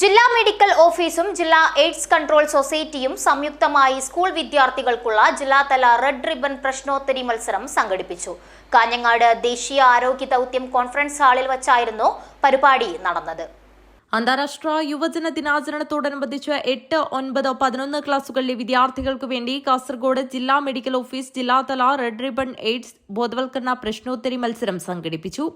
ജില്ലാ മെഡിക്കൽ ഓഫീസും ജില്ലാ എയ്ഡ്സ് കൺട്രോൾ സൊസൈറ്റിയും സംയുക്തമായി സ്കൂൾ വിദ്യാർത്ഥികൾക്കുള്ള ജില്ലാതല റെഡ് റിബൺ പ്രശ്നോത്തരി മത്സരം സംഘടിപ്പിച്ചു. കാഞ്ഞങ്ങാട് ദേശീയ ആരോഗ്യ ദൗത്യം കോൺഫറൻസ് ഹാളിൽ വച്ചായിരുന്നു പരിപാടി നടന്നത്. അന്താരാഷ്ട്ര യുവജന ദിനാചരണത്തോടനുബന്ധിച്ച് 8, 9, 11 ക്ലാസുകളിലെ വിദ്യാർത്ഥികൾക്ക് വേണ്ടി കാസർഗോഡ് ജില്ലാ മെഡിക്കൽ ഓഫീസ് ജില്ലാതല റെഡ് റിബൺ എയ്ഡ്സ് ബോധവൽക്കരണ പ്രശ്നോത്തരി മത്സരം സംഘടിപ്പിച്ചു.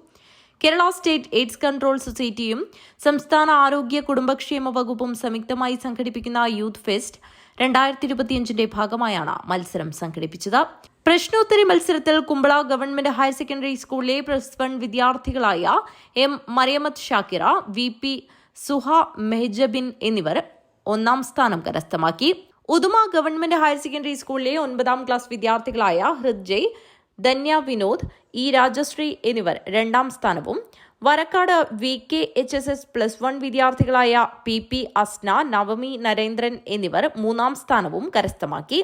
കേരള സ്റ്റേറ്റ് എയ്ഡ്സ് കൺട്രോൾ സൊസൈറ്റിയും സംസ്ഥാന ആരോഗ്യ കുടുംബക്ഷേമ വകുപ്പും സംയുക്തമായി സംഘടിപ്പിക്കുന്ന യൂത്ത് ഫെസ്റ്റ് 2025 ഭാഗമായാണ് മത്സരം സംഘടിപ്പിച്ചത്. പ്രശ്നോത്തരി മത്സരത്തിൽ കുമ്പള ഗവൺമെന്റ് ഹയർ സെക്കൻഡറി സ്കൂളിലെ +1 വിദ്യാർത്ഥികളായ എം മറിയമത്ത് ഷാക്കിറ, VP സുഹ മെഹജബിൻ എന്നിവർ 1ാം സ്ഥാനം കരസ്ഥമാക്കി. ഉദുമ ഗവൺമെന്റ് ഹയർ സെക്കൻഡറി സ്കൂളിലെ 9ാം ക്ലാസ് വിദ്യാർത്ഥികളായ ഹൃദ്ജയ്, ധന്യ വിനോദ്, രാജശ്രീ എന്നിവർ 2ാം സ്ഥാനവും വരക്കാട് VKHSS +1 വിദ്യാർത്ഥികളായ PP അസ്ന, നവമി നരേന്ദ്രൻ എന്നിവർ 3ാം സ്ഥാനവും കരസ്ഥമാക്കി.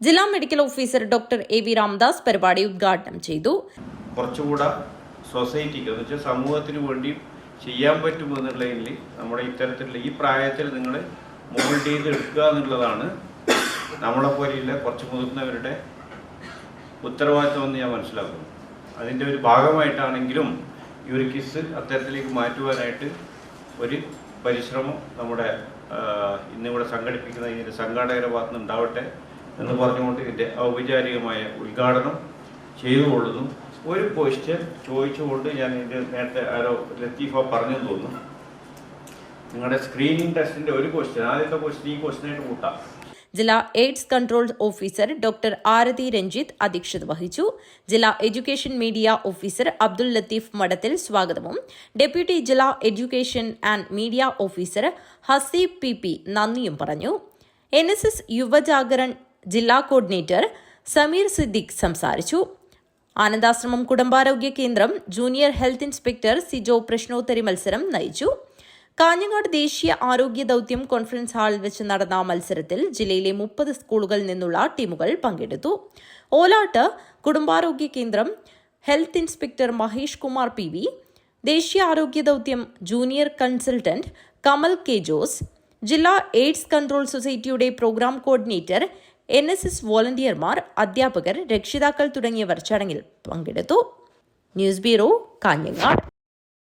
ജില്ലാ medical officer doctor AV Ramdas പരിപാടി ഉദ്ഘാടനം ചെയ്തു. കുറച്ചുകൂടെ സൊസൈറ്റിക്ക് എന്ന് വെച്ചാൽ സമൂഹത്തിന് വേണ്ടി ചെയ്യാൻ പറ്റുമെന്നുള്ളതിൽ നമ്മുടെ ഇത്തരത്തിലുള്ള ഈ പ്രായത്തിൽ നിങ്ങൾ മോൾഡ് ചെയ്ത് എടുക്കുക എന്നുള്ളതാണ് നമ്മളെപ്പോലെയുള്ള കുറച്ച് മുതിർന്നവരുടെ ഉത്തരവാദിത്വമെന്ന് ഞാൻ മനസ്സിലാക്കുന്നു. അതിൻ്റെ ഒരു ഭാഗമായിട്ടാണെങ്കിലും ഈ ഒരു കിസ് അത്തരത്തിലേക്ക് മാറ്റുവാനായിട്ട് ഒരു പരിശ്രമം നമ്മുടെ ഇന്നിവിടെ സംഘടിപ്പിക്കുന്ന ഇതിൻ്റെ സംഘാടകരുടെ ഭാഗത്ത് നിന്ന് ഉണ്ടാവട്ടെ എന്ന് പറഞ്ഞുകൊണ്ട് ഇതിൻ്റെ ഔപചാരികമായ ഉദ്ഘാടനം ചെയ്തുകൊള്ളുന്നു. ഒരു ക്വസ്റ്റ്യൻ ചോദിച്ചുകൊണ്ട് ഞാൻ ഇതിൻ്റെ നേരത്തെ ആരോ ലത്തീഫ പറഞ്ഞെന്ന് തോന്നുന്നു. നിങ്ങളുടെ സ്ക്രീനിങ് ടെസ്റ്റിൻ്റെ ഒരു ക്വസ്റ്റ്യൻ, ആദ്യത്തെ ക്വസ്റ്റ്യൻ ഈ ക്വസ്റ്റ്യനായിട്ട് കൂട്ടാം. ജില്ലാ എയ്ഡ്സ് കൺട്രോൾ ഓഫീസർ ഡോക്ടർ ആരതി രഞ്ജിത്ത് അധ്യക്ഷത വഹിച്ചു. ജില്ലാ education media officer Abdul Latheef മഠത്തിൽ സ്വാഗതവും ഡെപ്യൂട്ടി ജില്ലാ education and media officer Haseeb PP നന്ദിയും പറഞ്ഞു. NSS യുവജാഗരൺ ജില്ലാ കോർഡിനേറ്റർ സമീർ സിദ്ദിഖ് സംസാരിച്ചു. ആനന്ദാശ്രമം കുടുംബാരോഗ്യ കേന്ദ്രം ജൂനിയർ ഹെൽത്ത് ഇൻസ്പെക്ടർ സിജോ പ്രശ്നോത്തരി മത്സരം നയിച്ചു. കാഞ്ഞങ്ങാട് ദേശീയ ആരോഗ്യ ദൗത്യം കോൺഫറൻസ് ഹാളിൽ വെച്ച് നടന്ന മത്സരത്തിൽ ജില്ലയിലെ 30 സ്കൂളുകളിൽ നിന്നുള്ള ടീമുകൾ പങ്കെടുത്തു. ഓലാട്ട് കുടുംബാരോഗ്യ കേന്ദ്രം health inspector Mahesh Kumar PV, ദേശീയ ആരോഗ്യ ദൗത്യം junior consultant Kamal K. Jose, ജില്ലാ എയ്ഡ്സ് കൺട്രോൾ സൊസൈറ്റിയുടെ പ്രോഗ്രാം കോർഡിനേറ്റർ, NSS വോളണ്ടിയർമാർ, അധ്യാപകർ, രക്ഷിതാക്കൾ തുടങ്ങിയവർ ചടങ്ങിൽ പങ്കെടുത്തു. News bureau, Kanhangad.